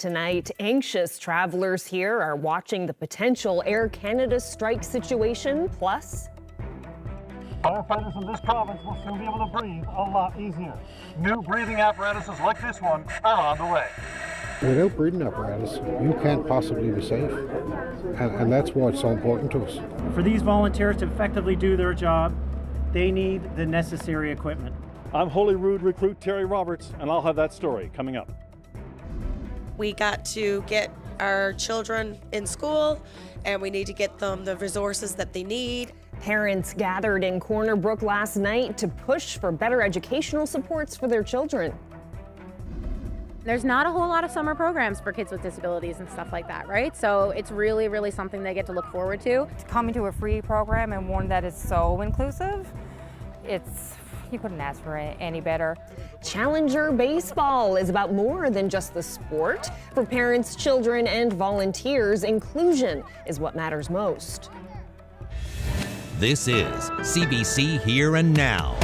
tonight. Anxious travelers here are watching the potential Air Canada strike situation. Plus, firefighters in this province will soon be able to breathe a lot easier. New breathing apparatuses like this one are on the way. Without breathing apparatus, you can't possibly be safe. And that's why it's so important to us. For these volunteers to effectively do their job, they need the necessary equipment. I'm Holyrood recruit Terry Roberts, and I'll have that story coming up. We got to get our children in school, and we need to get them the resources that they need. parents gathered in Corner Brook last night to push for better educational supports for their children. There's not a whole lot of summer programs for kids with disabilities and stuff like that, right? So it's really, really something they get to look forward to. Coming to a free program and one that is so inclusive, you couldn't ask for it any better. Challenger Baseball is about more than just the sport. For parents, children, and volunteers, inclusion is what matters most. This is CBC Here and Now.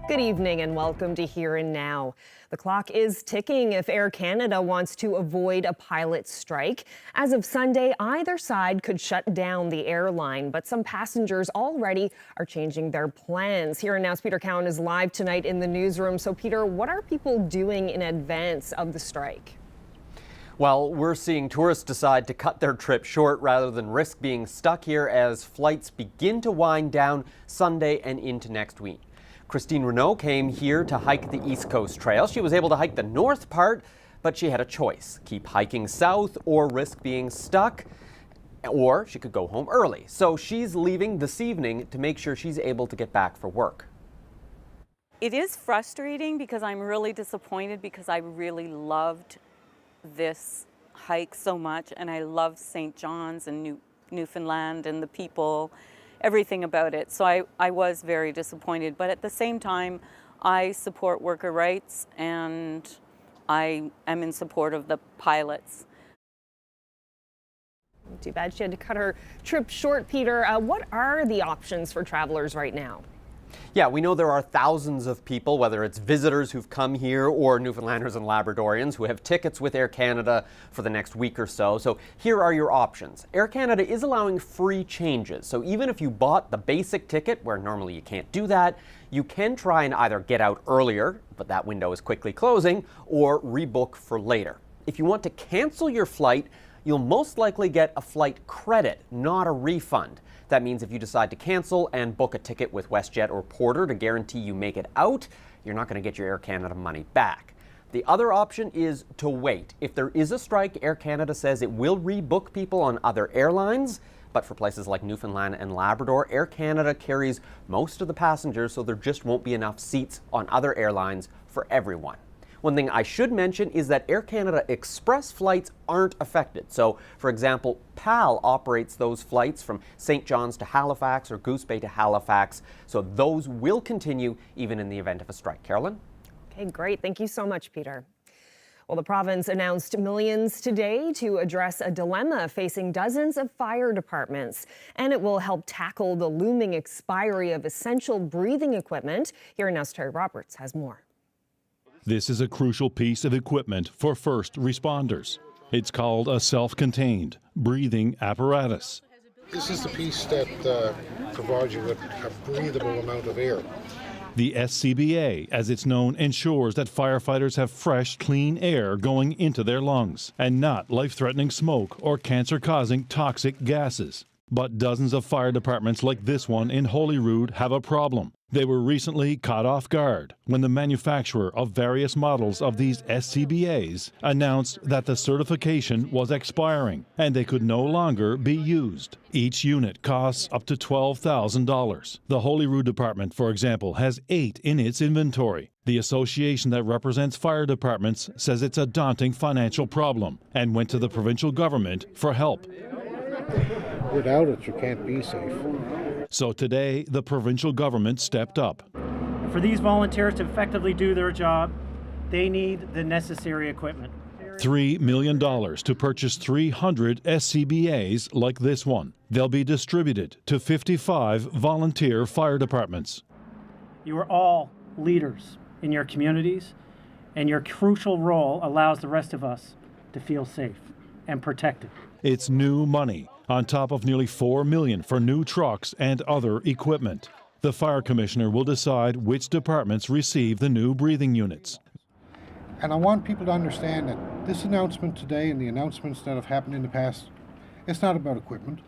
Good evening and welcome to Here and Now. The clock is ticking if Air Canada wants to avoid a pilot strike. As of Sunday, either side could shut down the airline, but some passengers already are changing their plans. Here and Now's Peter Cowan is live tonight in the newsroom. So Peter, what are people doing in advance of the strike? Well, we're seeing tourists decide to cut their trip short rather than risk being stuck here as flights begin to wind down Sunday and into next week. Christine Renault came here to hike the East Coast Trail. She was able to hike the north part, but she had a choice: keep hiking south or risk being stuck, or she could go home early. So she's leaving this evening to make sure she's able to get back for work. It is frustrating because I'm really disappointed because I really loved this hike so much, and I love St. John's and Newfoundland and the people, everything about it. So I was very disappointed, but at the same time, I support worker rights and I am in support of the pilots. Too bad she had to cut her trip short, Peter. What are the options for travelers right now? Yeah, we know there are thousands of people, whether it's visitors who've come here or Newfoundlanders and Labradorians who have tickets with Air Canada for the next week or so. So here are your options. Air Canada is allowing free changes. So even if you bought the basic ticket, where normally you can't do that, you can try and either get out earlier, but that window is quickly closing, or rebook for later. If you want to cancel your flight, you'll most likely get a flight credit, not a refund. That means if you decide to cancel and book a ticket with WestJet or Porter to guarantee you make it out, you're not going to get your Air Canada money back. The other option is to wait. If there is a strike, Air Canada says it will rebook people on other airlines, but for places like Newfoundland and Labrador, Air Canada carries most of the passengers, so there just won't be enough seats on other airlines for everyone. One thing I should mention is that Air Canada Express flights aren't affected. So, for example, PAL operates those flights from St. John's to Halifax or Goose Bay to Halifax. So those will continue even in the event of a strike. Carolyn? Okay, great. Thank you so much, Peter. Well, the province announced millions today to address a dilemma facing dozens of fire departments, and it will help tackle the looming expiry of essential breathing equipment. Here in Now's Terry Roberts has more. This is a crucial piece of equipment for first responders. It's called a self-contained breathing apparatus. This is the piece that provides you with a breathable amount of air. The SCBA, as it's known, ensures that firefighters have fresh, clean air going into their lungs and not life-threatening smoke or cancer-causing toxic gases. But dozens of fire departments like this one in Holyrood have a problem. They were recently caught off guard when the manufacturer of various models of these SCBAs announced that the certification was expiring and they could no longer be used. Each unit costs up to $12,000. The Holyrood department, for example, has 8 in its inventory. The association that represents fire departments says it's a daunting financial problem and went to the provincial government for help. Without it, you can't be safe. So today, the provincial government stepped up. For these volunteers to effectively do their job, they need the necessary equipment. $3 million to purchase 300 SCBAs like this one. They'll be distributed to 55 volunteer fire departments. You are all leaders in your communities, and your crucial role allows the rest of us to feel safe and protected. It's new money, on top of nearly $4 million for new trucks and other equipment. The fire commissioner will decide which departments receive the new breathing units. And I want people to understand that this announcement today and the announcements that have happened in the past, it's not about equipment.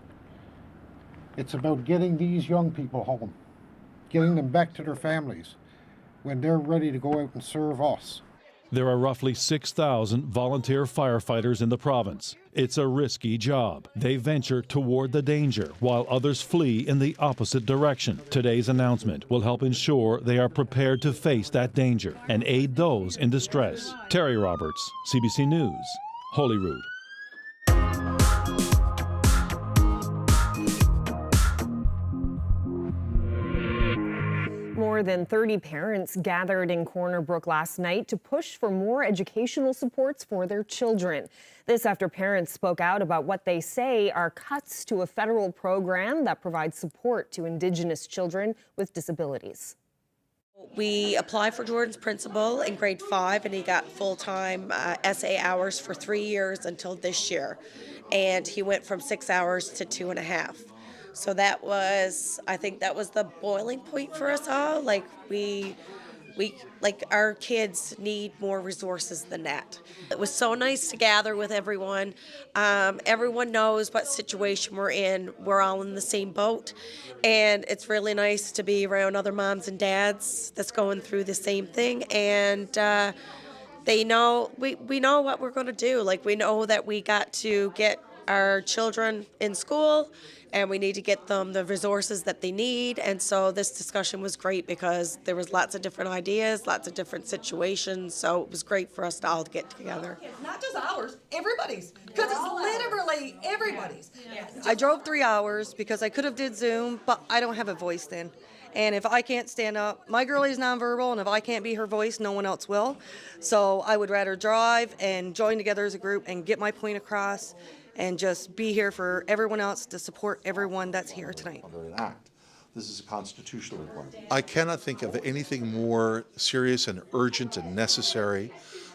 It's about getting these young people home, getting them back to their families when they're ready to go out and serve us. There are roughly 6,000 volunteer firefighters in the province. It's a risky job. They venture toward the danger while others flee in the opposite direction. Today's announcement will help ensure they are prepared to face that danger and aid those in distress. Terry Roberts, CBC News, Holyrood. More than 30 parents gathered in Corner Brook last night to push for more educational supports for their children. This after parents spoke out about what they say are cuts to a federal program that provides support to Indigenous children with disabilities. We applied for Jordan's principal in grade 5, and he got full-time SA hours for 3 years until this year. And he went from 6 hours to 2.5. So that was, I think that was the boiling point for us all. Like our kids need more resources than that. It was so nice to gather with everyone. Everyone knows what situation we're in. We're all in the same boat. And it's really nice to be around other moms and dads that's going through the same thing. And they know, we know what we're going to do. Like, we know that we got to get our children in school, and we need to get them the resources that they need. And so this discussion was great because there was lots of different ideas, lots of different situations. So it was great for us to all get together. Not just ours, everybody's, because it's literally everybody's. I drove 3 hours because I could have did Zoom, but I don't have a voice then. And if I can't stand up, my girlie's nonverbal, and if I can't be her voice, no one else will. So I would rather drive and join together as a group and get my point across and just be here for everyone else to support everyone that's here tonight. Under an act. This is a constitutional requirement. I cannot think of anything more serious and urgent and necessary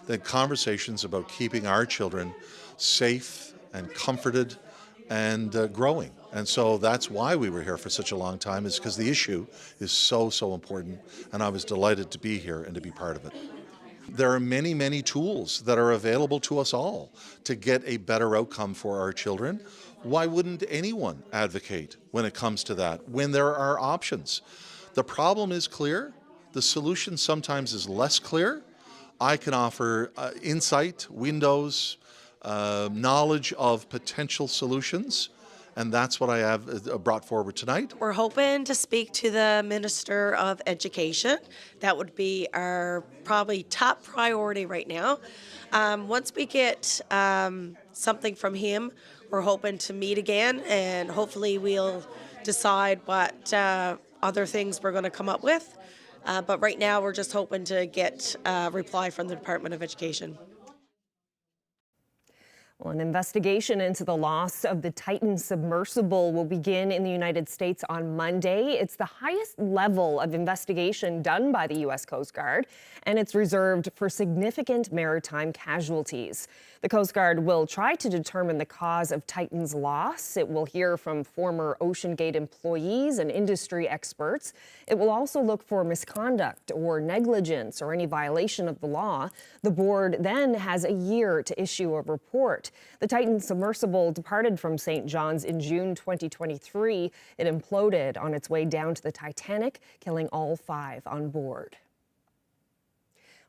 than conversations about keeping our children safe and comforted and growing. And so that's why we were here for such a long time, is because the issue is so important, and I was delighted to be here and to be part of it. There are many, many tools that are available to us all to get a better outcome for our children. Why wouldn't anyone advocate when it comes to that, when there are options? The problem is clear. The solution sometimes is less clear. I can offer insight, windows, knowledge of potential solutions, and that's what I have brought forward tonight. We're hoping to speak to the Minister of Education. That would be our probably top priority right now. Once we get something from him, we're hoping to meet again, and hopefully we'll decide what other things we're going to come up with. But right now we're just hoping to get a reply from the Department of Education. Well, an investigation into the loss of the Titan submersible will begin in the United States on Monday. It's the highest level of investigation done by the U.S. Coast Guard, and it's reserved for significant maritime casualties. The Coast Guard will try to determine the cause of Titan's loss. It will hear from former OceanGate employees and industry experts. It will also look for misconduct or negligence or any violation of the law. The board then has a year to issue a report. The Titan submersible departed from St. John's in June 2023. It imploded on its way down to the Titanic, killing all 5 on board.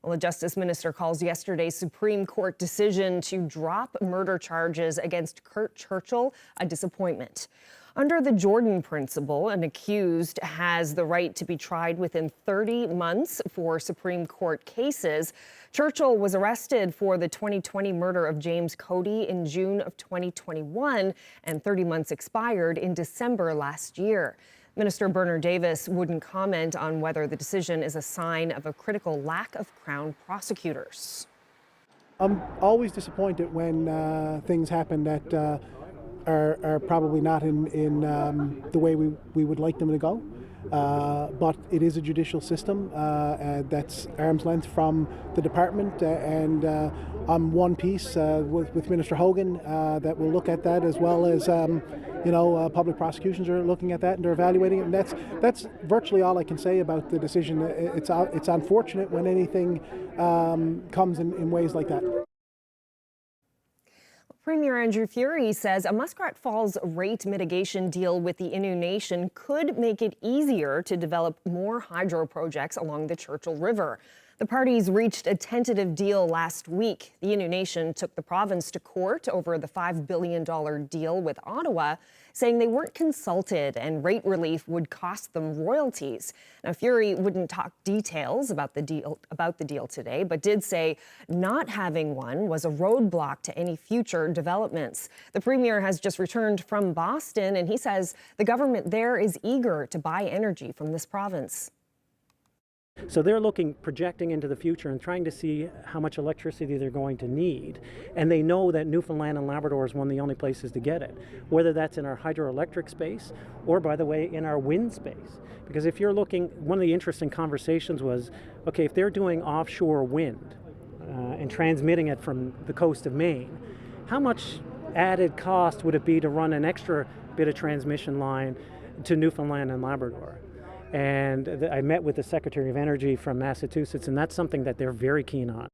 Well, the Justice Minister calls yesterday's Supreme Court decision to drop murder charges against Kurt Churchill a disappointment. Under the Jordan principle, an accused has the right to be tried within 30 months for Supreme Court cases. Churchill was arrested for the 2020 murder of James Cody in June of 2021, and 30 months expired in December last year. Minister Bernard Davis wouldn't comment on whether the decision is a sign of a critical lack of Crown prosecutors. I'm always disappointed when things happen that are probably not in the way we would like them to go. But it is a judicial system that's arm's length from the department, and I'm one piece with Minister Hogan that will look at that, as well as public prosecutions are looking at that and they're evaluating it. And that's virtually all I can say about the decision. It's unfortunate when anything comes in ways like that. Premier Andrew Furey says a Muskrat Falls rate mitigation deal with the Innu Nation could make it easier to develop more hydro projects along the Churchill River. The parties reached a tentative deal last week. The Innu Nation took the province to court over the $5 billion deal with Ottawa, saying they weren't consulted and rate relief would cost them royalties. Now, Furey wouldn't talk details about the deal today, but did say not having one was a roadblock to any future developments. The Premier has just returned from Boston, and he says the government there is eager to buy energy from this province. So they're projecting into the future and trying to see how much electricity they're going to need. And they know that Newfoundland and Labrador is one of the only places to get it, whether that's in our hydroelectric space or, by the way, in our wind space. Because if you're looking, one of the interesting conversations was, okay, if they're doing offshore wind and transmitting it from the coast of Maine, how much added cost would it be to run an extra bit of transmission line to Newfoundland and Labrador? And I met with the Secretary of Energy from Massachusetts, and that's something that they're very keen on.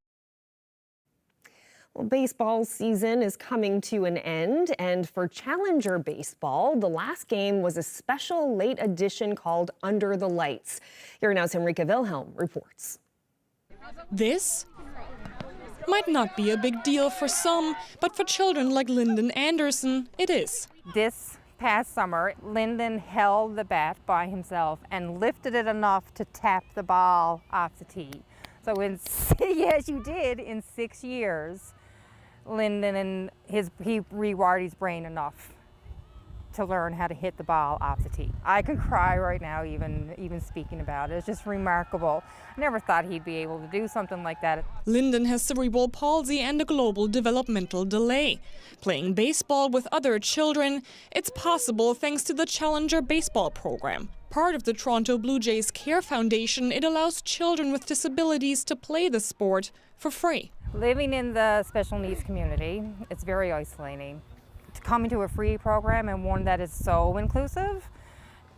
Well, baseball season is coming to an end, and for Challenger Baseball, the last game was a special late edition called Under the Lights. Here now's Henrika Wilhelm reports. This might not be a big deal for some, but for children like Lyndon Anderson, it is. This past summer, Lyndon held the bat by himself and lifted it enough to tap the ball off the tee. So yes, you did, in 6 years, Lyndon he rewired his brain enough to learn how to hit the ball off the tee. I can cry right now even speaking about it. It's just remarkable. I never thought he'd be able to do something like that. Lyndon has cerebral palsy and a global developmental delay. Playing baseball with other children, it's possible thanks to the Challenger Baseball program. Part of the Toronto Blue Jays Care Foundation, it allows children with disabilities to play the sport for free. Living in the special needs community, it's very isolating. To come into a free program and one that is so inclusive,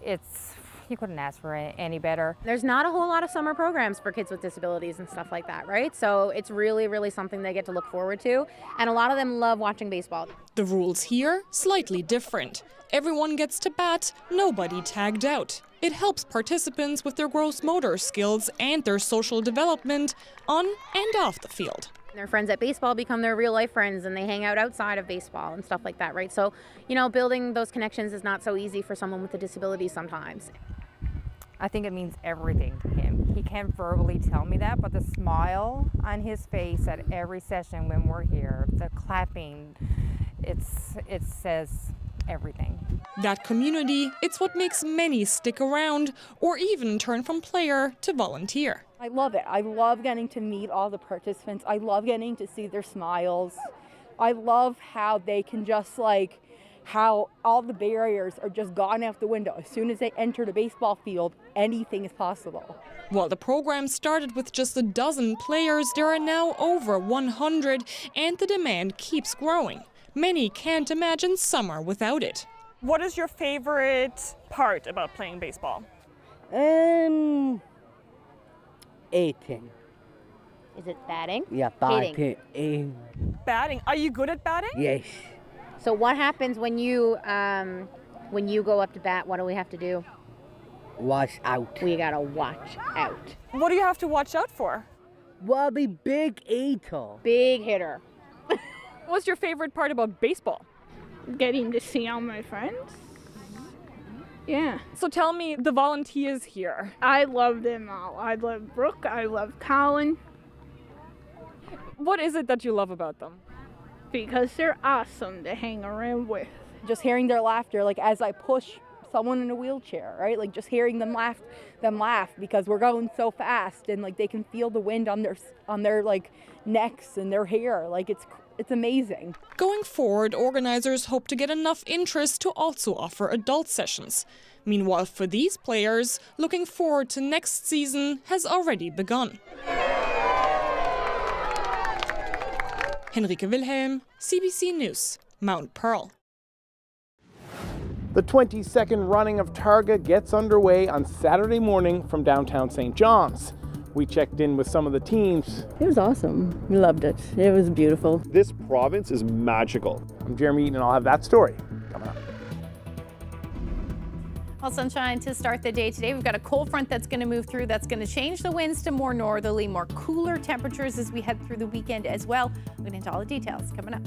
you couldn't ask for any better. There's not a whole lot of summer programs for kids with disabilities and stuff like that, right? So it's really, really something they get to look forward to. And a lot of them love watching baseball. The rules here, slightly different. Everyone gets to bat, nobody tagged out. It helps participants with their gross motor skills and their social development on and off the field. Their friends at baseball become their real life friends, and they hang out outside of baseball and stuff like that, right? So, building those connections is not so easy for someone with a disability sometimes. I think it means everything to him. He can't verbally tell me that, but the smile on his face at every session when we're here, the clapping, it says everything. That community, it's what makes many stick around or even turn from player to volunteer. I love it. I love getting to meet all the participants. I love getting to see their smiles. I love how they can just how all the barriers are just gone out the window. As soon as they enter the baseball field, anything is possible. While the program started with just a dozen players, there are now over 100, and the demand keeps growing. Many can't imagine summer without it. What is your favorite part about playing baseball? Eating. Is it batting? Yeah, batting. Batting. Are you good at batting? Yes. So what happens when you go up to bat? What do we have to do? Watch out. We gotta watch out. What do you have to watch out for? Well, be big eater. Big hitter. What's your favorite part about baseball? Getting to see all my friends. Yeah. So tell me the volunteers here. I love them all. I love Brooke. I love Colin. What is it that you love about them? Because they're awesome to hang around with. Just hearing their laughter, as I push someone in a wheelchair, right? Like just hearing them laugh because we're going so fast, and like they can feel the wind on their like necks and their hair. Like it's amazing. Going forward, organizers hope to get enough interest to also offer adult sessions. Meanwhile, for these players, looking forward to next season has already begun. Henrike Wilhelm, CBC News, Mount Pearl. The 22nd running of Targa gets underway on Saturday morning from downtown St. John's. We checked in with some of the teams. It was awesome. We loved it. It was beautiful. This province is magical. I'm Jeremy Eaton, and I'll have that story coming up. Well, sunshine to start the day today. We've got a cold front that's going to move through. That's going to change the winds to more northerly, more cooler temperatures as we head through the weekend as well. We'll get into all the details coming up.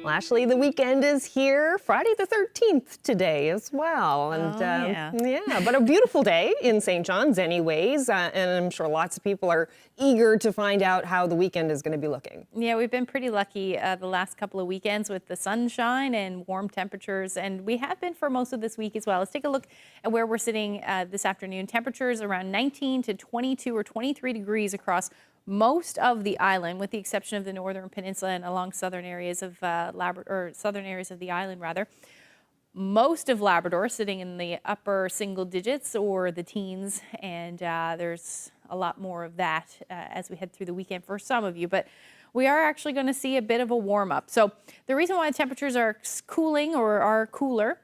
Well, Ashley, the weekend is here. Friday the 13th today as well. And yeah, but a beautiful day in St. John's anyways. And I'm sure lots of people are eager to find out how the weekend is going to be looking. Yeah, we've been pretty lucky the last couple of weekends with the sunshine and warm temperatures, and we have been for most of this week as well. Let's take a look at where we're sitting this afternoon. Temperatures around 19 to 22 or 23 degrees across most of the island, with the exception of the northern peninsula and along southern areas of southern areas of the island rather. Most of Labrador sitting in the upper single digits or the teens, and there's a lot more of that as we head through the weekend for some of you. But we are actually going to see a bit of a warm up. So the reason why temperatures are cooling or are cooler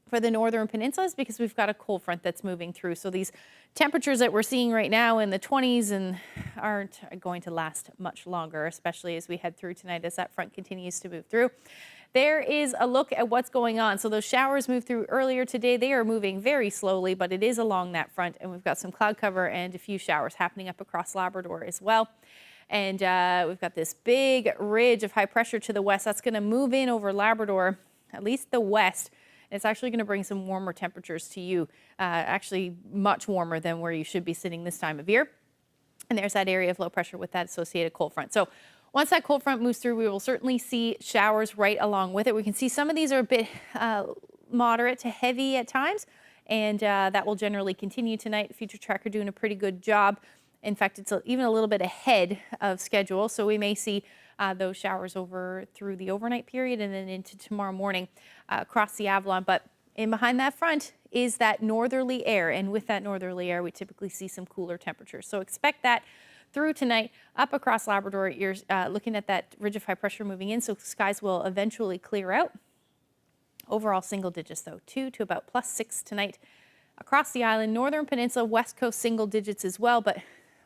for the northern peninsula is because we've got a cold front that's moving through. So these temperatures that we're seeing right now in the 20s and aren't going to last much longer, especially as we head through tonight as that front continues to move through. There is a look at what's going on. So those showers moved through earlier today. They are moving very slowly, but it is along that front, and we've got some cloud cover and a few showers happening up across Labrador as well. And we've got this big ridge of high pressure to the west. That's going to move in over Labrador, at least the west. It's actually going to bring some warmer temperatures to you, actually much warmer than where you should be sitting this time of year. And there's that area of low pressure with that associated cold front. So once that cold front moves through, we will certainly see showers right along with it. We can see some of these are a bit moderate to heavy at times, and that will generally continue tonight. Future Tracker doing a pretty good job. In fact, it's even a little bit ahead of schedule, so we may see those showers over through the overnight period and then into tomorrow morning across the Avalon. But in behind that front is that northerly air, and with that northerly air, we typically see some cooler temperatures. So expect that through tonight up across Labrador. You're looking at that ridge of high pressure moving in, so skies will eventually clear out. Overall single digits though, 2 to about +6 tonight across the island. Northern peninsula, west coast single digits as well, but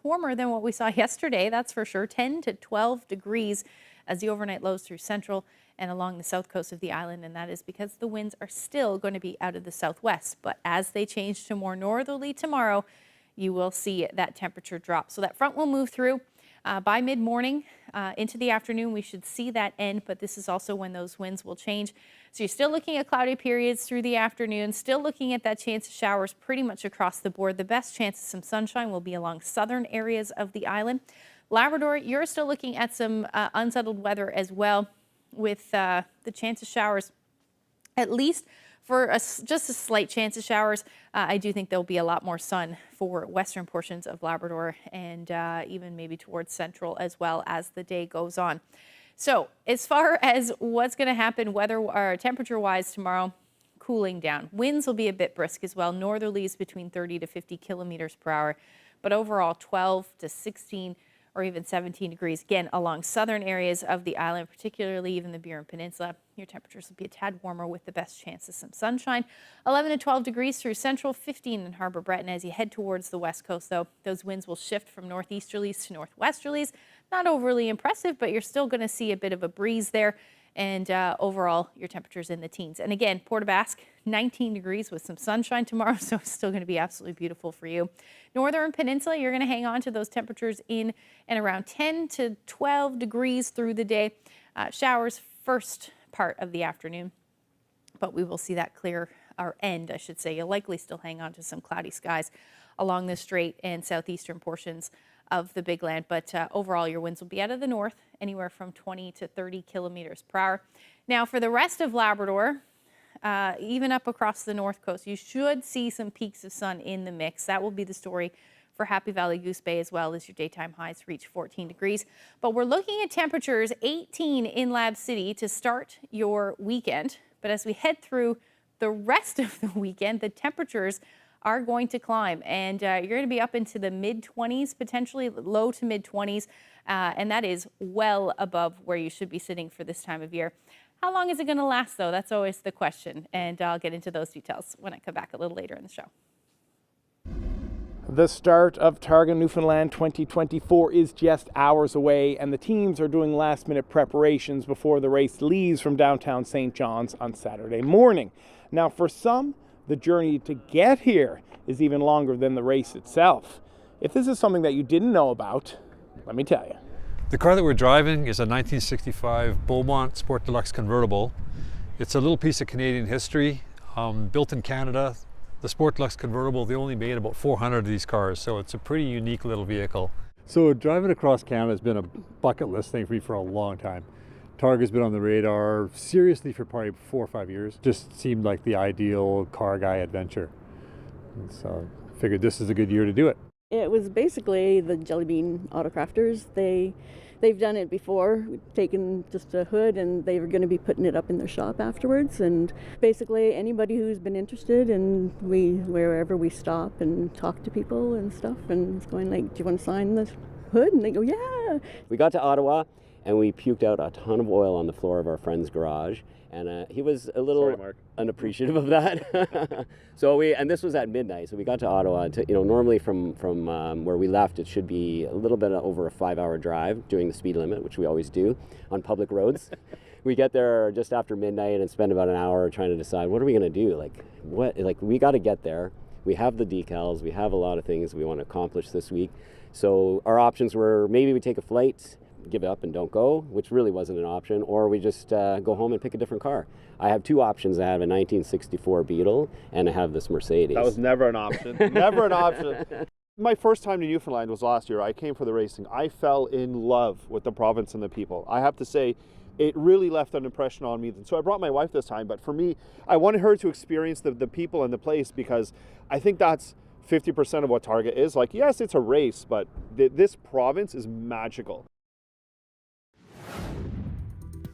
warmer than what we saw yesterday, that's for sure. 10 to 12 degrees as the overnight lows through central and along the south coast of the island, and that is because the winds are still going to be out of the southwest. But as they change to more northerly tomorrow, you will see that temperature drop. So that front will move through by mid-morning into the afternoon. We should see that end, but this is also when those winds will change. So you're still looking at cloudy periods through the afternoon, still looking at that chance of showers pretty much across the board. The best chance of some sunshine will be along southern areas of the island. Labrador, you're still looking at some unsettled weather as well, with the chance of showers, at least for just a slight chance of showers. I do think there'll be a lot more sun for western portions of Labrador and even maybe towards central as well as the day goes on. So as far as what's going to happen weather or temperature-wise tomorrow, cooling down. Winds will be a bit brisk as well. Northerlies between 30 to 50 kilometers per hour, but overall 12 to 16 or even 17 degrees, again, along southern areas of the island, particularly even the Burin Peninsula. Your temperatures will be a tad warmer with the best chance of some sunshine. 11 to 12 degrees through central, 15 in Harbour Breton. As you head towards the west coast, though, those winds will shift from northeasterlies to northwesterlies. Not overly impressive, but you're still going to see a bit of a breeze there. And overall, your temperatures in the teens. And again, Port aux Basques, 19 degrees with some sunshine tomorrow, so it's still going to be absolutely beautiful for you. Northern Peninsula, you're going to hang on to those temperatures in and around 10 to 12 degrees through the day. Showers first part of the afternoon, but we will see that clear, or end, I should say. You'll likely still hang on to some cloudy skies along the straight and southeastern portions of the big land, but overall your winds will be out of the north, anywhere from 20 to 30 kilometers per hour. Now for the rest of Labrador, even up across the north coast, you should see some peaks of sun in the mix. That will be the story for Happy Valley, Goose Bay, as well as your daytime highs reach 14 degrees. But we're looking at temperatures 18 in Lab City to start your weekend. But as we head through the rest of the weekend, the temperatures are going to climb, and you're going to be up into the mid-20s, potentially low to mid-20s, and that is well above where you should be sitting for this time of year. How long is it going to last, though? That's always the question, and I'll get into those details when I come back a little later in the show. The start of Targa Newfoundland 2024 is just hours away, and the teams are doing last-minute preparations before the race leaves from downtown St. John's on Saturday morning. Now, for some, the journey to get here is even longer than the race itself. If this is something that you didn't know about, let me tell you. The car that we're driving is a 1965 Beaumont Sport Deluxe convertible. It's a little piece of Canadian history, built in Canada. The Sport Deluxe convertible, they only made about 400 of these cars, so it's a pretty unique little vehicle. So driving across Canada has been a bucket list thing for me for a long time. Targa's been on the radar seriously for probably 4 or 5 years. Just seemed like the ideal car guy adventure. And so I figured this is a good year to do it. It was basically the Jelly Bean Autocrafters. They've done it before, taken just a hood, and they were going to be putting it up in their shop afterwards. And basically anybody who's been interested, and wherever we stop and talk to people and stuff, and it's going like, do you want to sign this hood? And they go, yeah. We got to Ottawa and we puked out a ton of oil on the floor of our friend's garage. And he was a little unappreciative of that. And this was at midnight, so we got to Ottawa. Normally from where we left, it should be a little bit over a 5-hour drive doing the speed limit, which we always do on public roads. We get there just after midnight and spend about an hour trying to decide, what are we going to do? We got to get there. We have the decals. We have a lot of things we want to accomplish this week. So our options were, maybe we take a flight, give it up and don't go, which really wasn't an option, or we just go home and pick a different car. I have two options. I have a 1964 Beetle and I have this Mercedes. That was never an option. Never an option. My first time to Newfoundland was last year. I came for the racing. I fell in love with the province and the people. I have to say, it really left an impression on me. So I brought my wife this time, but for me, I wanted her to experience the people and the place, because I think that's 50% of what Targa is. Like, yes, it's a race, but this province is magical.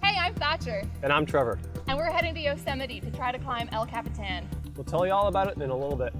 Hey, I'm Thatcher. And I'm Trevor. And we're heading to Yosemite to try to climb El Capitan. We'll tell you all about it in a little bit.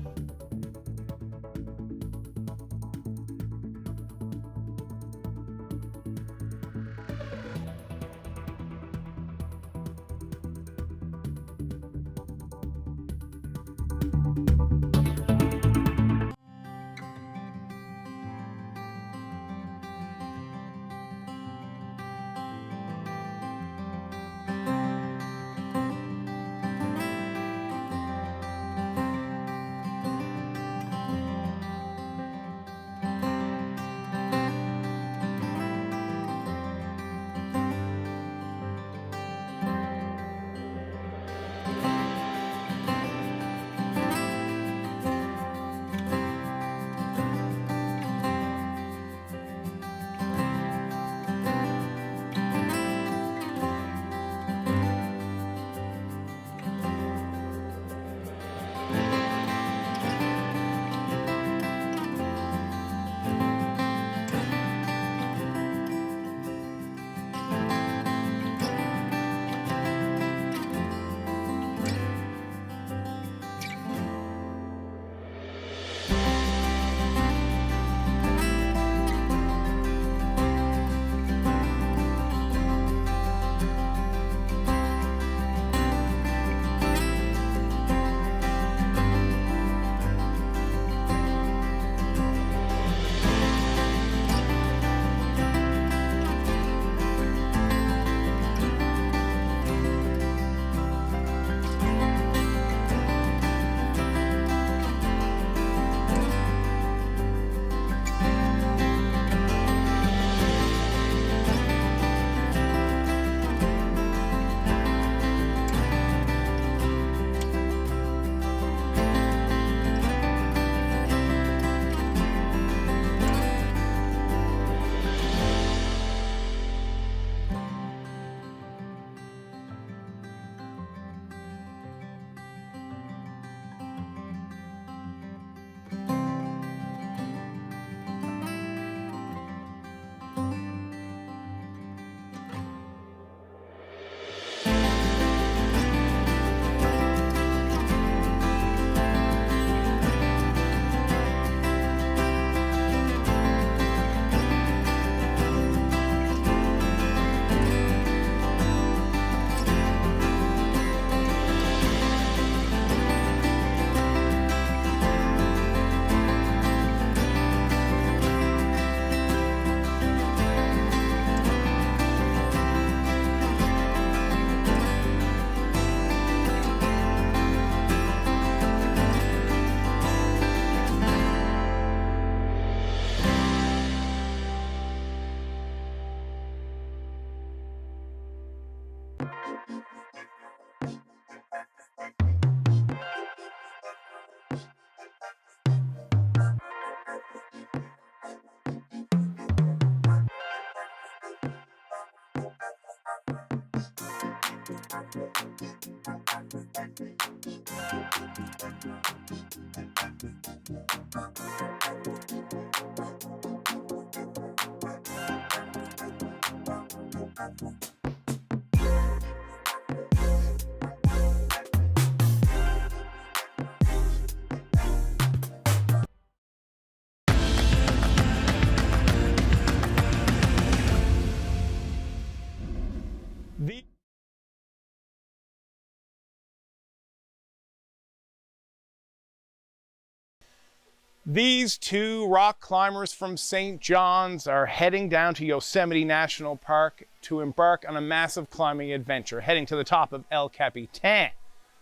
These two rock climbers from St. John's are heading down to Yosemite National Park to embark on a massive climbing adventure, heading to the top of El Capitan.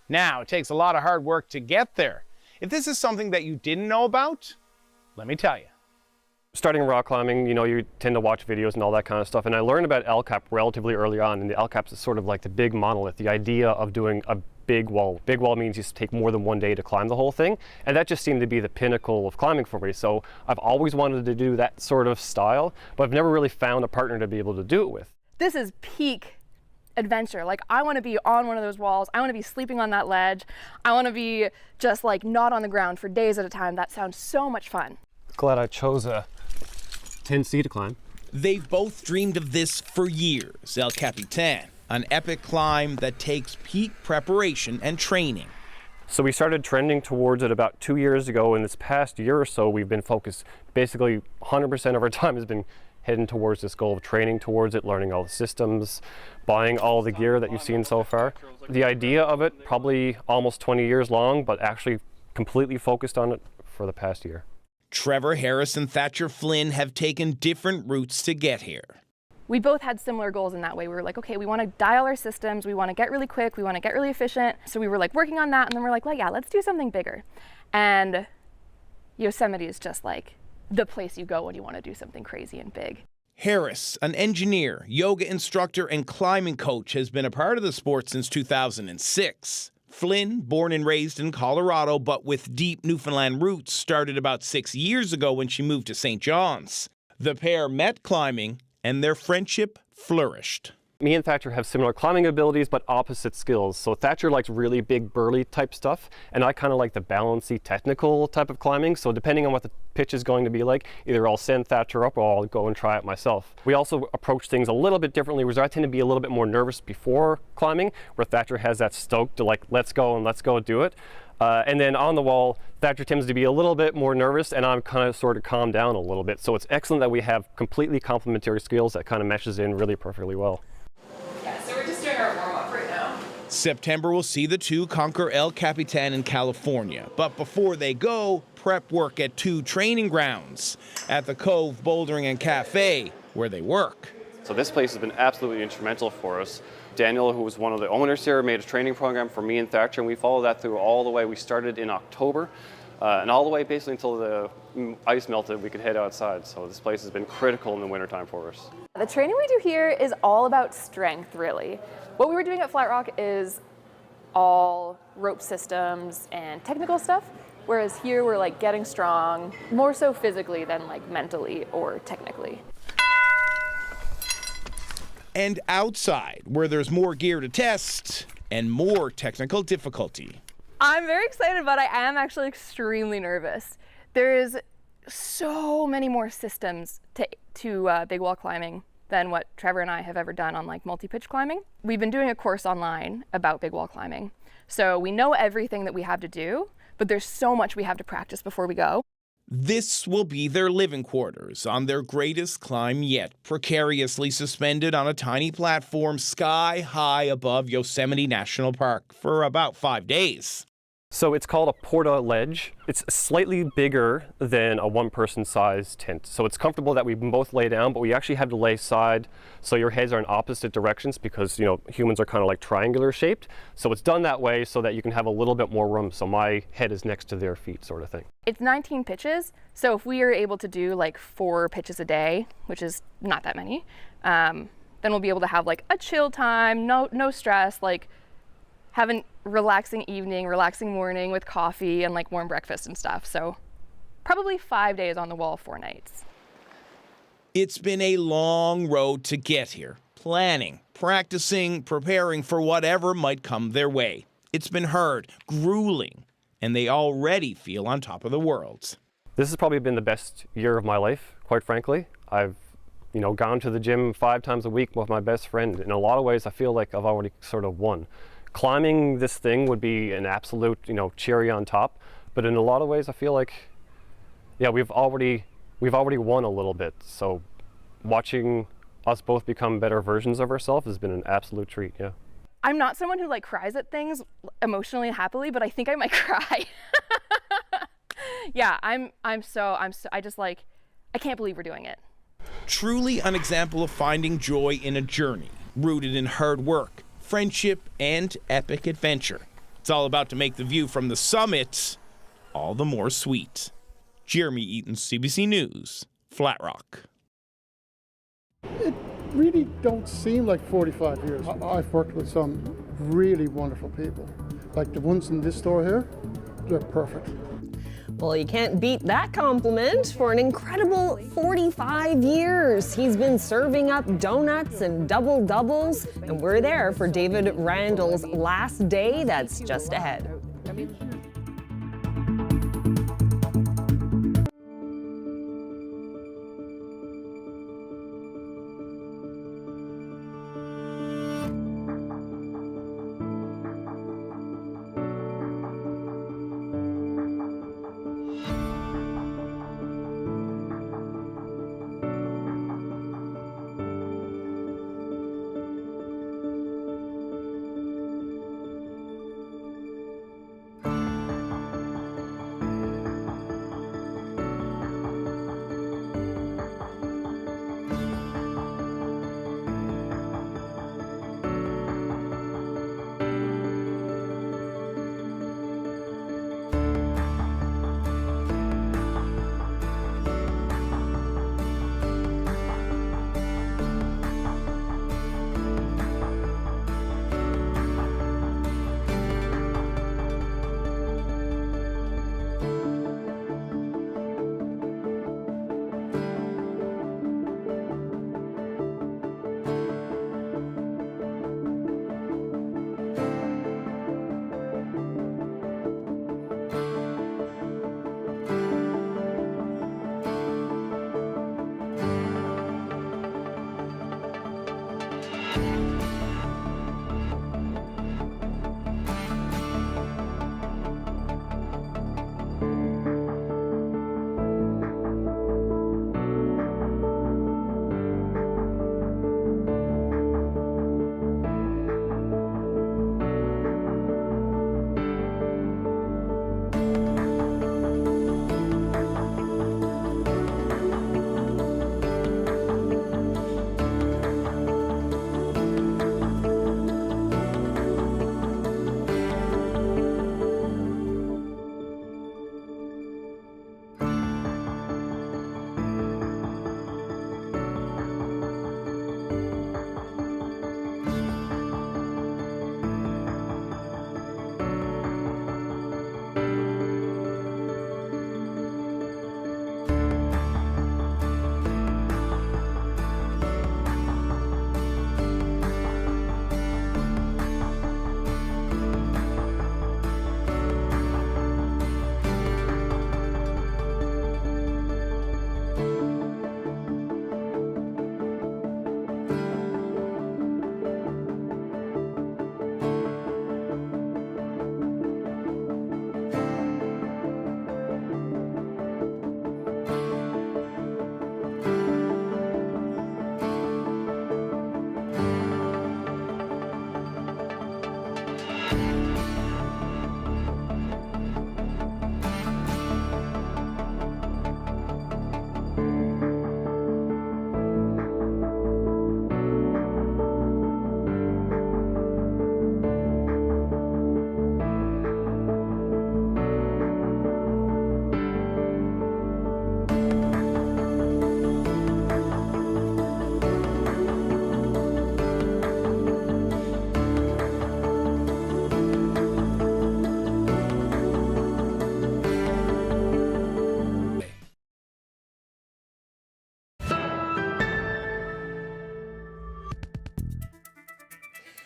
Now, it takes a lot of hard work to get there. If this is something that you didn't know about, let me tell you. Starting rock climbing, you know, you tend to watch videos and all that kind of stuff, and I learned about El Cap relatively early on, and the El Cap is sort of like the big monolith, the idea of doing a big wall. Big wall means you take more than one day to climb the whole thing, and that just seemed to be the pinnacle of climbing for me. So I've always wanted to do that sort of style, but I've never really found a partner to be able to do it with. This is peak adventure. Like, I want to be on one of those walls. I want to be sleeping on that ledge. I want to be just like not on the ground for days at a time. That sounds so much fun. Glad I chose a 10C to climb. They've both dreamed of this for years. El Capitan, an epic climb that takes peak preparation and training. So we started trending towards it about 2 years ago. In this past year or so, we've been focused, basically 100% of our time has been heading towards this goal of training towards it, learning all the systems, buying all the gear that you've seen so far. The idea of it, probably almost 20 years long, but actually completely focused on it for the past year. Trevor Harris and Thatcher Flynn have taken different routes to get here. We both had similar goals in that way. We were like, okay, we want to dial our systems. We want to get really quick. We want to get really efficient. So we were like working on that. And then we're like, well, yeah, let's do something bigger. And Yosemite is just like the place you go when you want to do something crazy and big. Harris, an engineer, yoga instructor, and climbing coach, has been a part of the sport since 2006. Flynn, born and raised in Colorado, but with deep Newfoundland roots, started about 6 years ago when she moved to St. John's. The pair met climbing, and their friendship flourished. Me and Thatcher have similar climbing abilities, but opposite skills. So Thatcher likes really big, burly type stuff, and I kind of like the balancy, technical type of climbing. So depending on what the pitch is going to be like, either I'll send Thatcher up or I'll go and try it myself. We also approach things a little bit differently, whereas I tend to be a little bit more nervous before climbing, where Thatcher has that stoke to like, let's go and let's go do it. And then on the wall, Thatcher tends to be a little bit more nervous, and I'm kind of sort of calmed down a little bit. So it's excellent that we have completely complementary skills that kind of meshes in really perfectly well. So we're just doing our warm-up right now. September will see the two conquer El Capitan in California. But before they go, prep work at two training grounds, at the Cove Bouldering and Cafe, where they work. So this place has been absolutely instrumental for us. Daniel, who was one of the owners here, made a training program for me and Thatcher, and we followed that through all the way. We started in October, and all the way basically until the ice melted, we could head outside. So this place has been critical in the wintertime for us. The training we do here is all about strength, really. What we were doing at Flat Rock is all rope systems and technical stuff, whereas here we're like getting strong, more so physically than like mentally or technically. And outside, where there's more gear to test and more technical difficulty. I'm very excited, but I am actually extremely nervous. There's so many more systems to big wall climbing than what Trevor and I have ever done on like multi-pitch climbing. We've been doing a course online about big wall climbing. So we know everything that we have to do, but there's so much we have to practice before we go. This will be their living quarters on their greatest climb yet, precariously suspended on a tiny platform sky high above Yosemite National Park for about 5 days. So it's called a porta ledge. It's slightly bigger than a one-person size tent. So it's comfortable that we can both lay down, but we actually have to lay side so your heads are in opposite directions because, you know, humans are kind of like triangular shaped. So it's done that way so that you can have a little bit more room. So my head is next to their feet sort of thing. It's 19 pitches. So if we are able to do like 4 pitches a day, which is not that many, then we'll be able to have like a chill time, no stress, like have a relaxing evening, relaxing morning with coffee and like warm breakfast and stuff. So probably 5 days on the wall, 4 nights. It's been a long road to get here, planning, practicing, preparing for whatever might come their way. It's been hard, grueling, and they already feel on top of the world. This has probably been the best year of my life, quite frankly. I've gone to the gym 5 times a week with my best friend. In a lot of ways, I feel like I've already sort of won. Climbing this thing would be an absolute, cherry on top. But in a lot of ways, I feel like, yeah, we've already won a little bit. So watching us both become better versions of ourselves has been an absolute treat, yeah. I'm not someone who cries at things emotionally and happily, but I think I might cry. Yeah, I can't believe we're doing it. Truly an example of finding joy in a journey, rooted in hard work, friendship, and epic adventure. It's all about to make the view from the summit all the more sweet. Jeremy Eaton, CBC News, Flat Rock. It really don't seem like 45 years. I've worked with some really wonderful people. Like the ones in this store here, they're perfect. Well, you can't beat that compliment. For an incredible 45 years, he's been serving up donuts and double-doubles, and we're there for David Randall's last day that's just ahead.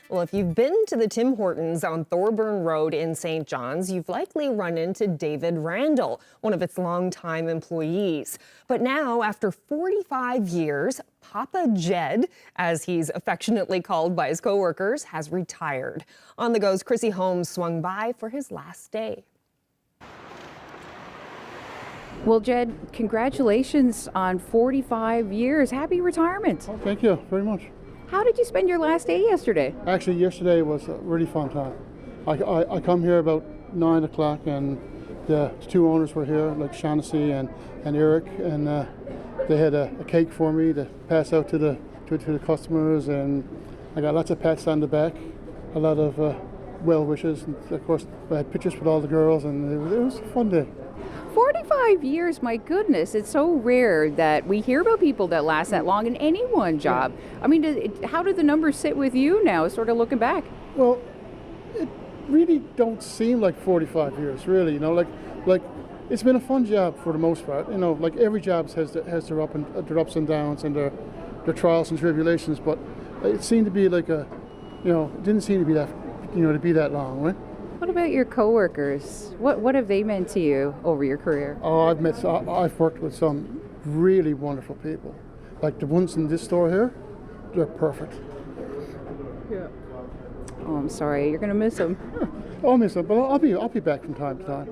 Well, if you've been to the Tim Hortons on Thorburn Road in St. John's, you've likely run into David Randall, one of its longtime employees. But now, after 45 years, Papa Jed, as he's affectionately called by his coworkers, has retired. On the Go's Chrissy Holmes swung by for his last day. Well, Jed, congratulations on 45 years. Happy retirement. Oh, thank you very much. How did you spend your last day yesterday? Actually, yesterday was a really fun time. I come here about 9 o'clock, and the two owners were here, like Shaughnessy and Eric, and they had a cake for me to pass out to the customers, and I got lots of pats on the back, a lot of well wishes, and of course I had pictures with all the girls, and it was a fun day. 45 years, my goodness. It's so rare that we hear about people that last that long in any one job. I mean, how do the numbers sit with you now, sort of looking back? Well, it really don't seem like 45 years, really. You know, like it's been a fun job for the most part. You know, like every job has their ups and downs and their trials and tribulations. But it seemed to be like it didn't seem to be that, to be that long, right? What about your coworkers? What have they meant to you over your career? Oh, I've worked with some really wonderful people. Like the ones in this store here, they're perfect. Yeah. Oh, I'm sorry. You're going to miss them. I'll miss them, but I'll be back from time to time.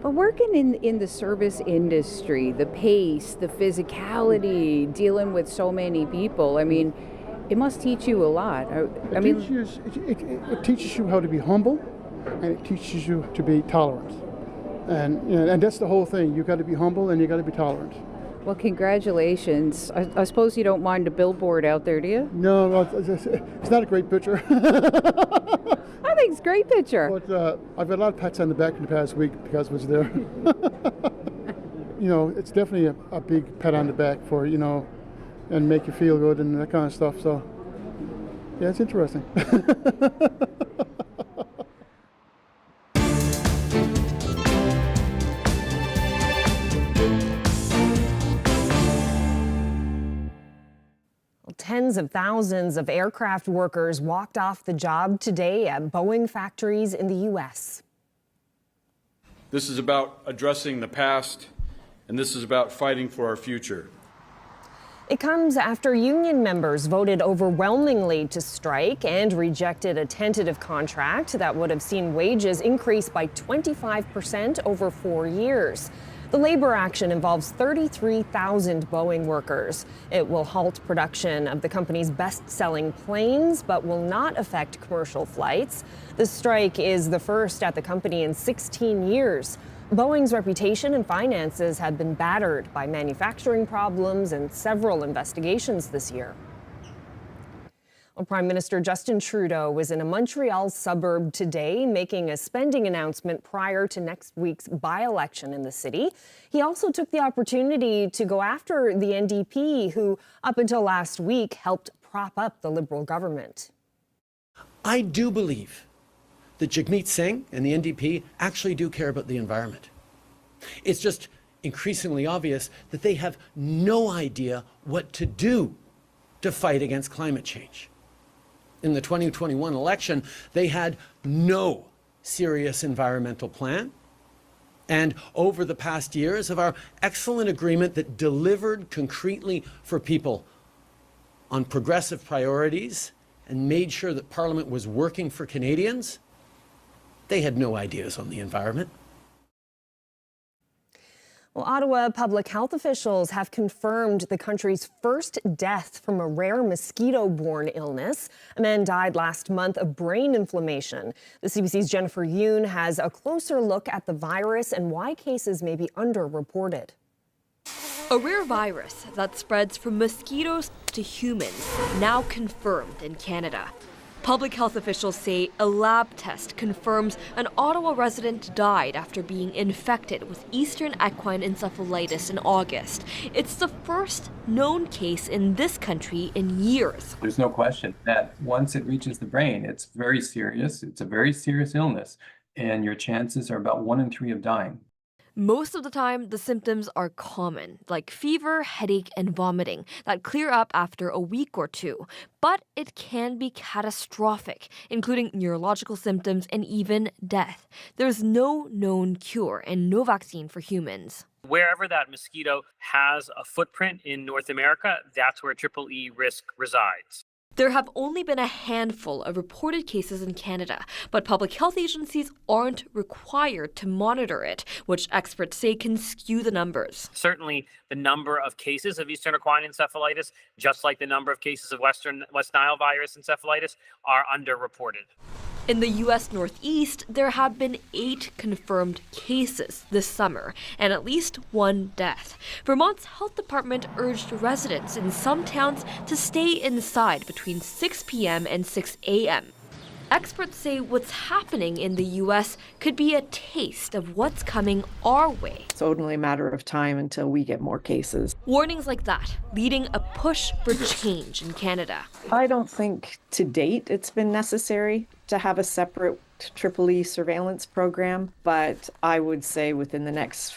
But working in the service industry, the pace, the physicality, dealing with so many people, I mean, it must teach you a lot. It teaches you how to be humble, and it teaches you to be tolerant. And that's the whole thing. You got to be humble and you got to be tolerant. Well, congratulations. I suppose you don't mind a billboard out there, do you? No, it's not a great picture. I think it's a great picture. But I've got a lot of pats on the back in the past week because it was there. It's definitely a big pat on the back for, and make you feel good and that kind of stuff. So, yeah, it's interesting. Tens of thousands of aircraft workers walked off the job today at Boeing factories in the U.S. This is about addressing the past, and this is about fighting for our future. It comes after union members voted overwhelmingly to strike and rejected a tentative contract that would have seen wages increase by 25% over 4 years. The labor action involves 33,000 Boeing workers. It will halt production of the company's best-selling planes, but will not affect commercial flights. The strike is the first at the company in 16 years. Boeing's reputation and finances have been battered by manufacturing problems and several investigations this year. Well, Prime Minister Justin Trudeau was in a Montreal suburb today, making a spending announcement prior to next week's by-election in the city. He also took the opportunity to go after the NDP, who up until last week helped prop up the Liberal government. I do believe that Jagmeet Singh and the NDP actually do care about the environment. It's just increasingly obvious that they have no idea what to do to fight against climate change. In the 2021 election, they had no serious environmental plan. And over the past years of our excellent agreement that delivered concretely for people on progressive priorities and made sure that Parliament was working for Canadians, they had no ideas on the environment. Well, Ottawa public health officials have confirmed the country's first death from a rare mosquito-borne illness. A man died last month of brain inflammation. The CBC's Jennifer Yoon has a closer look at the virus and why cases may be underreported. A rare virus that spreads from mosquitoes to humans, now confirmed in Canada. Public health officials say a lab test confirms an Ottawa resident died after being infected with Eastern equine encephalitis in August. It's the first known case in this country in years. There's no question that once it reaches the brain, it's very serious. It's a very serious illness, and your chances are about 1 in 3 of dying. Most of the time, the symptoms are common, like fever, headache, and vomiting that clear up after a week or two. But it can be catastrophic, including neurological symptoms and even death. There's no known cure and no vaccine for humans. Wherever that mosquito has a footprint in North America, that's where triple E risk resides. There have only been a handful of reported cases in Canada, but public health agencies aren't required to monitor it, which experts say can skew the numbers. Certainly, the number of cases of Eastern equine encephalitis, just like the number of cases of West Nile virus encephalitis, are underreported. In the U.S. Northeast, there have been 8 confirmed cases this summer and at least 1 death. Vermont's health department urged residents in some towns to stay inside between 6 p.m. and 6 a.m. Experts say what's happening in the U.S. could be a taste of what's coming our way. It's only a matter of time until we get more cases. Warnings like that leading a push for change in Canada. I don't think to date it's been necessary to have a separate triple E surveillance program, but I would say within the next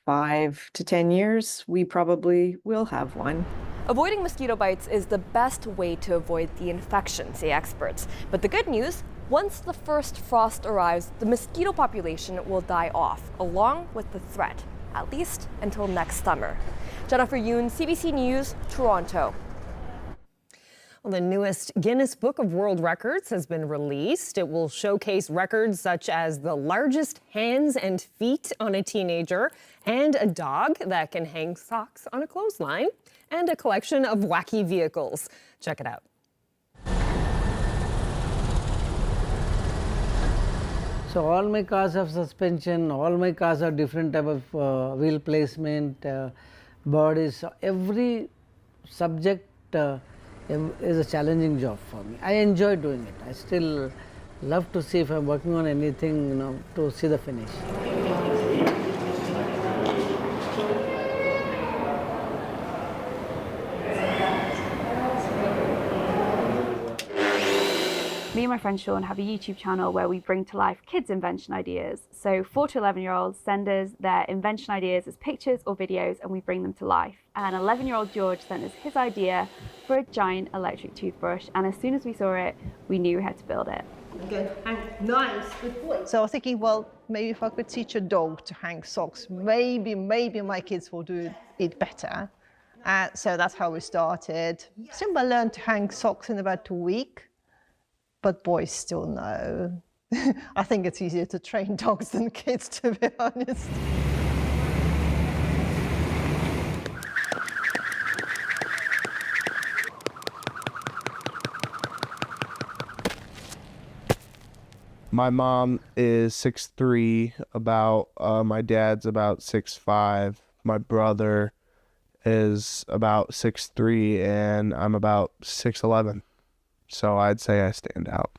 5 to 10 years, we probably will have one. Avoiding mosquito bites is the best way to avoid the infection, say experts. But the good news, once the first frost arrives, the mosquito population will die off, along with the threat, at least until next summer. Jennifer Yoon, CBC News, Toronto. Well, the newest Guinness Book of World Records has been released. It will showcase records such as the largest hands and feet on a teenager, and a dog that can hang socks on a clothesline, and a collection of wacky vehicles. Check it out. So all my cars have suspension, all my cars have different type of wheel placement, bodies. So every subject is a challenging job for me. I enjoy doing it. I still love to see if I'm working on anything, to see the finish. Me and my friend Sean have a YouTube channel where we bring to life kids' invention ideas. So 4 to 11-year-olds send us their invention ideas as pictures or videos and we bring them to life. And 11-year-old George sent us his idea for a giant electric toothbrush, and as soon as we saw it, we knew how to build it. Good. Nice. Good boy. So I was thinking, well, maybe if I could teach a dog to hang socks, maybe my kids will do it better. So that's how we started. Simba learned to hang socks in about a week. But boys still know. I think it's easier to train dogs than kids, to be honest. My mom is 6'3", my dad's about 6'5". My brother is about 6'3", and I'm about 6'11". So I'd say I stand out.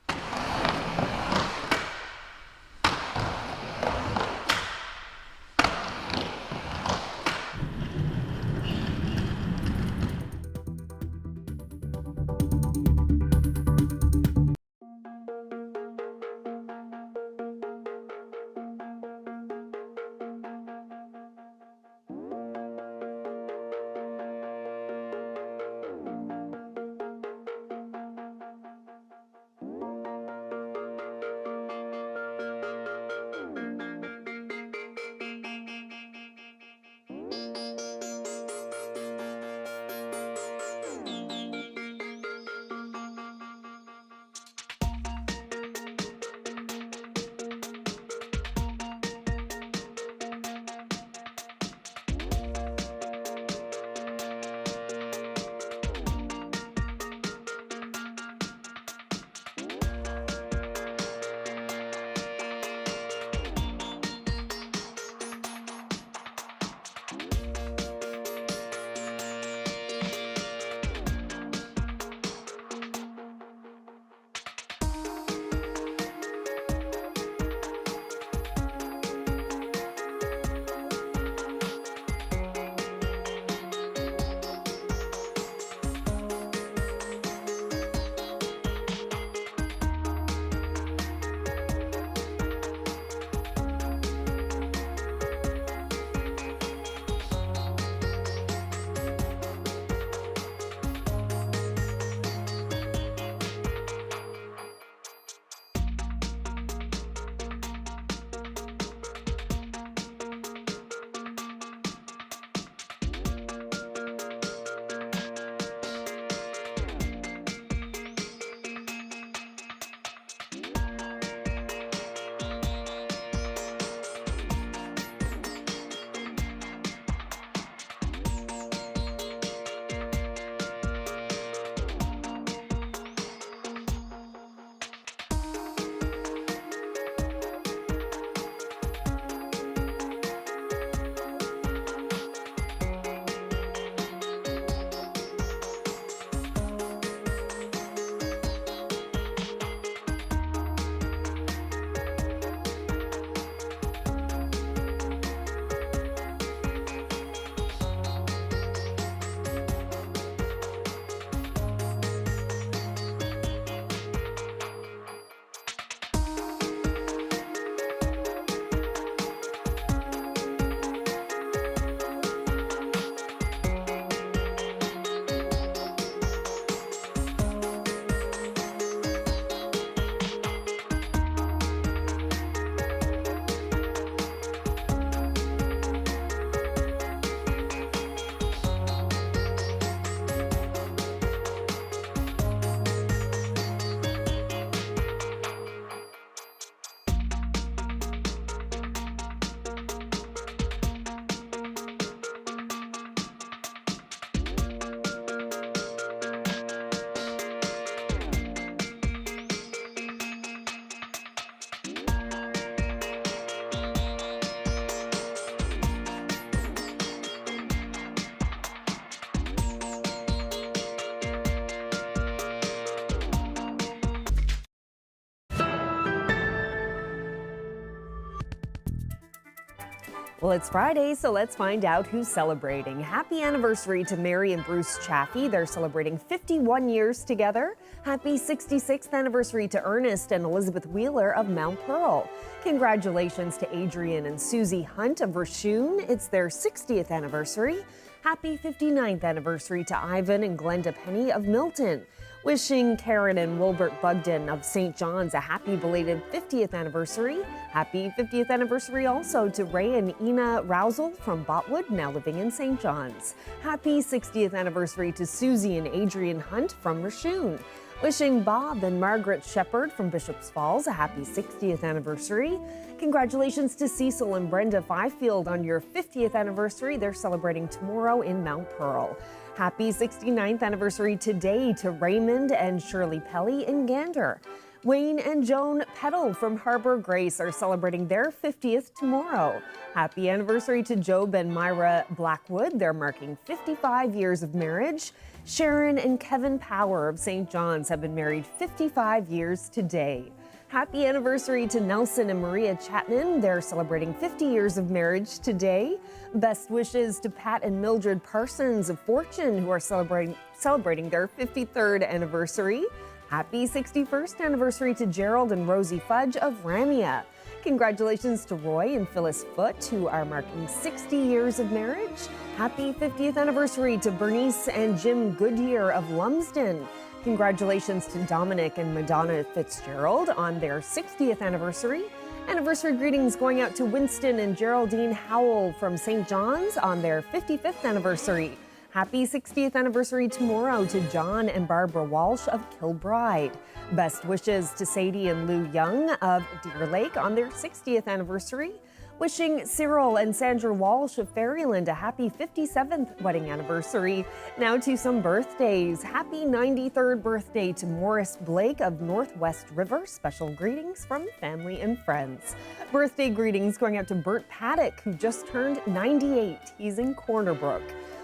Well, it's Friday, so let's find out who's celebrating. Happy anniversary to Mary and Bruce Chaffee. They're celebrating 51 years together. Happy 66th anniversary to Ernest and Elizabeth Wheeler of Mount Pearl. Congratulations to Adrian and Susie Hunt of Raccoon. It's their 60th anniversary. Happy 59th anniversary to Ivan and Glenda Penny of Milton. Wishing Karen and Wilbert Bugden of St. John's a happy belated 50th anniversary. Happy 50th anniversary also to Ray and Ina Rousel from Botwood, now living in St. John's. Happy 60th anniversary to Susie and Adrian Hunt from Raccoon. Wishing Bob and Margaret Shepherd from Bishop's Falls a happy 60th anniversary. Congratulations to Cecil and Brenda Fifield on your 50th anniversary. They're celebrating tomorrow in Mount Pearl. Happy 69th anniversary today to Raymond and Shirley Pelly in Gander. Wayne and Joan Peddle from Harbor Grace are celebrating their 50th tomorrow. Happy anniversary to Job and Myra Blackwood. They're marking 55 years of marriage. Sharon and Kevin Power of St. John's have been married 55 years today. Happy anniversary to Nelson and Maria Chapman. They're celebrating 50 years of marriage today. Best wishes to Pat and Mildred Parsons of Fortune, who are celebrating their 53rd anniversary. Happy 61st anniversary to Gerald and Rosie Fudge of Ramia. Congratulations to Roy and Phyllis Foote, who are marking 60 years of marriage. Happy 50th anniversary to Bernice and Jim Goodyear of Lumsden. Congratulations to Dominic and Madonna Fitzgerald on their 60th anniversary. Anniversary greetings going out to Winston and Geraldine Howell from St. John's on their 55th anniversary. Happy 60th anniversary tomorrow to John and Barbara Walsh of Kilbride. Best wishes to Sadie and Lou Young of Deer Lake on their 60th anniversary. Wishing Cyril and Sandra Walsh of Fairyland a happy 57th wedding anniversary. Now to some birthdays. Happy 93rd birthday to Morris Blake of Northwest River. Special greetings from family and friends. Birthday greetings going out to Bert Paddock, who just turned 98. He's in Corner Brook.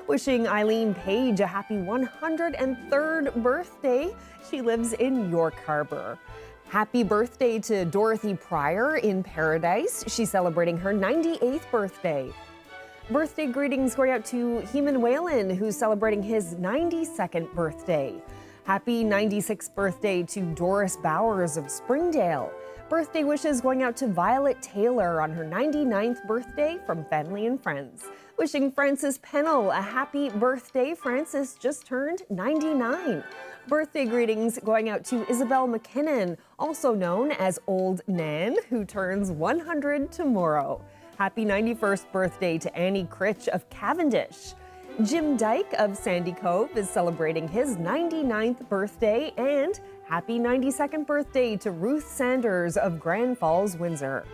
Wishing Eileen Page a happy 103rd birthday. She lives in York Harbor. Happy birthday to Dorothy Pryor in Paradise. She's celebrating her 98th birthday. Birthday greetings going out to Heman Whalen, who's celebrating his 92nd birthday. Happy 96th birthday to Doris Bowers of Springdale. Birthday wishes going out to Violet Taylor on her 99th birthday from family and friends. Wishing Frances Pennell a happy birthday. Frances just turned 99. Birthday greetings going out to Isabel McKinnon, also known as Old Nan, who turns 100 tomorrow. Happy 91st birthday to Annie Critch of Cavendish. Jim Dyke of Sandy Cove is celebrating his 99th birthday, and happy 92nd birthday to Ruth Sanders of Grand Falls, Windsor.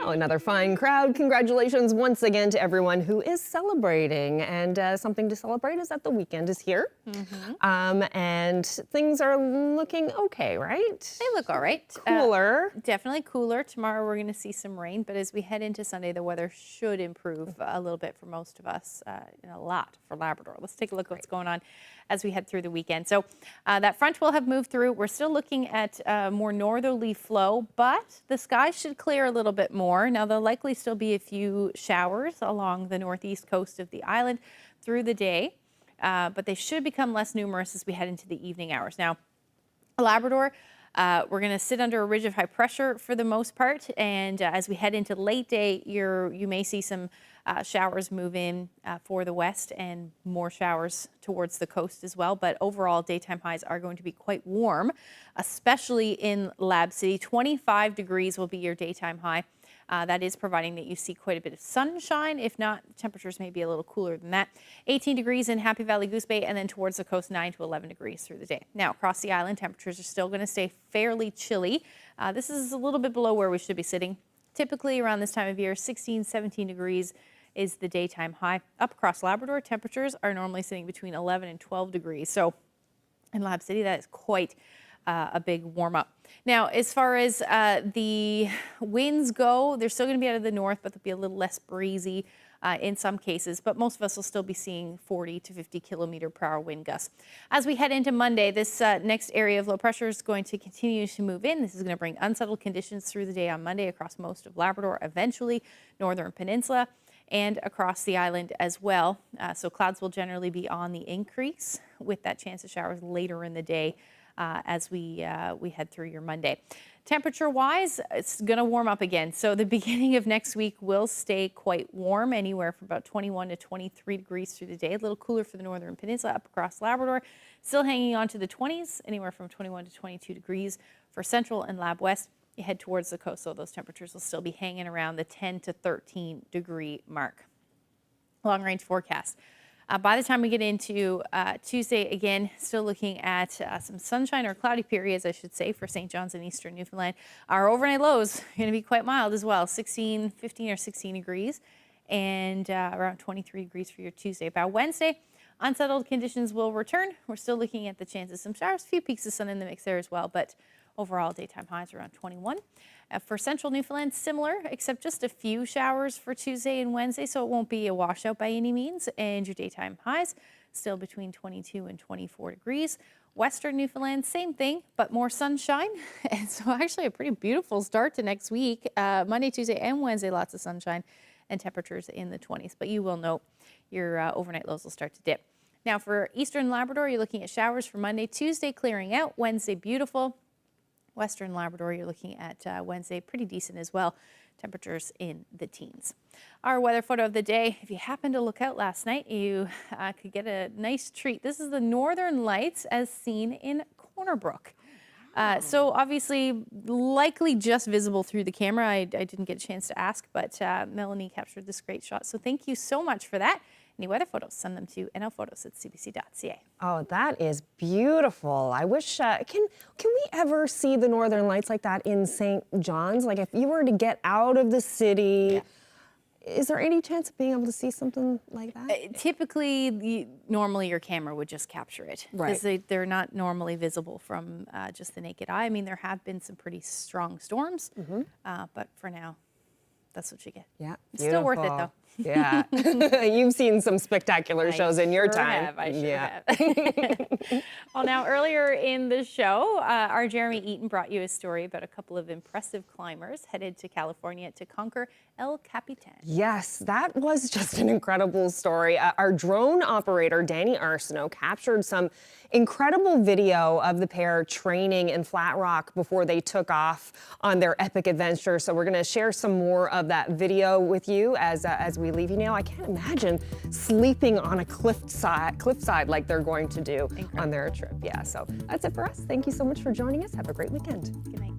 Another fine crowd. Congratulations once again to everyone who is celebrating. And something to celebrate is that the weekend is here. And things are looking okay, right? They look all right. Cooler. Definitely cooler. Tomorrow we're going to see some rain, but as we head into Sunday, the weather should improve a little bit for most of us, and a lot for Labrador. Let's take a look at what's going on as we head through the weekend. So that front will have moved through. We're still looking at more northerly flow, but the sky should clear a little bit more. Now, there'll likely still be a few showers along the northeast coast of the island through the day, but they should become less numerous as we head into the evening hours. Now, Labrador, we're going to sit under a ridge of high pressure for the most part, and as we head into late day, you may see some showers move in for the west and more showers towards the coast as well. But overall, daytime highs are going to be quite warm, especially in Lab City. 25 degrees will be your daytime high. That is providing that you see quite a bit of sunshine. If not, temperatures may be a little cooler than that. 18 degrees in Happy Valley, Goose Bay, and then towards the coast, 9 to 11 degrees through the day. Now, across the island, temperatures are still going to stay fairly chilly. This is a little bit below where we should be sitting. Typically around this time of year, 16, 17 degrees is the daytime high. Up across Labrador, temperatures are normally sitting between 11 and 12 degrees. So in Lab City, that is quite a big warm up. Now, as far as the winds go, they're still going to be out of the north, but they'll be a little less breezy in some cases, but most of us will still be seeing 40 to 50 kilometer per hour wind gusts. As we head into Monday, this next area of low pressure is going to continue to move in. This is going to bring unsettled conditions through the day on Monday across most of Labrador, eventually northern peninsula, and across the island as well. So clouds will generally be on the increase with that chance of showers later in the day as we head through your Monday. Temperature-wise, it's going to warm up again. So the beginning of next week will stay quite warm, anywhere from about 21 to 23 degrees through the day. A little cooler for the northern peninsula up across Labrador. Still hanging on to the 20s, anywhere from 21 to 22 degrees for central and Lab West. You head towards the coast, so those temperatures will still be hanging around the 10 to 13 degree mark. Long-range forecast. By the time we get into Tuesday, again, still looking at some sunshine or cloudy periods, I should say, for St. John's and eastern Newfoundland. Our overnight lows are going to be quite mild as well, 15 or 16 degrees, and around 23 degrees for your Tuesday. By Wednesday, unsettled conditions will return. We're still looking at the chances of some showers, a few peaks of sun in the mix there as well, but overall daytime highs around 21. For central Newfoundland, similar, except just a few showers for Tuesday and Wednesday, so it won't be a washout by any means. And your daytime highs still between 22 and 24 degrees. Western Newfoundland, same thing, but more sunshine. And so actually a pretty beautiful start to next week. Monday, Tuesday, and Wednesday, lots of sunshine and temperatures in the 20s. But you will note your overnight lows will start to dip. Now for eastern Labrador, you're looking at showers for Monday, Tuesday, clearing out. Wednesday, beautiful. Western Labrador, you're looking at Wednesday, pretty decent as well. Temperatures in the teens. Our weather photo of the day, if you happened to look out last night, you could get a nice treat. This is the Northern Lights as seen in Corner Brook. So obviously, likely just visible through the camera. I didn't get a chance to ask, but Melanie captured this great shot. So thank you so much for that. Any weather photos, send them to nlphotos@cbc.ca. Oh, that is beautiful. I wish, can we ever see the Northern Lights like that in St. John's? Like if you were to get out of the city, is there any chance of being able to see something like that? Typically, normally your camera would just capture it. Right. Because they're not normally visible from just the naked eye. I mean, there have been some pretty strong storms, but for now, that's what you get. Yeah, it's still worth it though. Yeah, you've seen some spectacular shows in your time. I sure have. Well, now earlier in the show, our Jeremy Eaton brought you a story about a couple of impressive climbers headed to California to conquer El Capitan. Yes, that was just an incredible story. Our drone operator, Danny Arsenault, captured some incredible video of the pair training in Flat Rock before they took off on their epic adventure. So we're going to share some more of that video with you as we leave you now. I can't imagine sleeping on a cliffside like they're going to do on their trip. Yeah, so that's it for us. Thank you so much for joining us. Have a great weekend. Good night.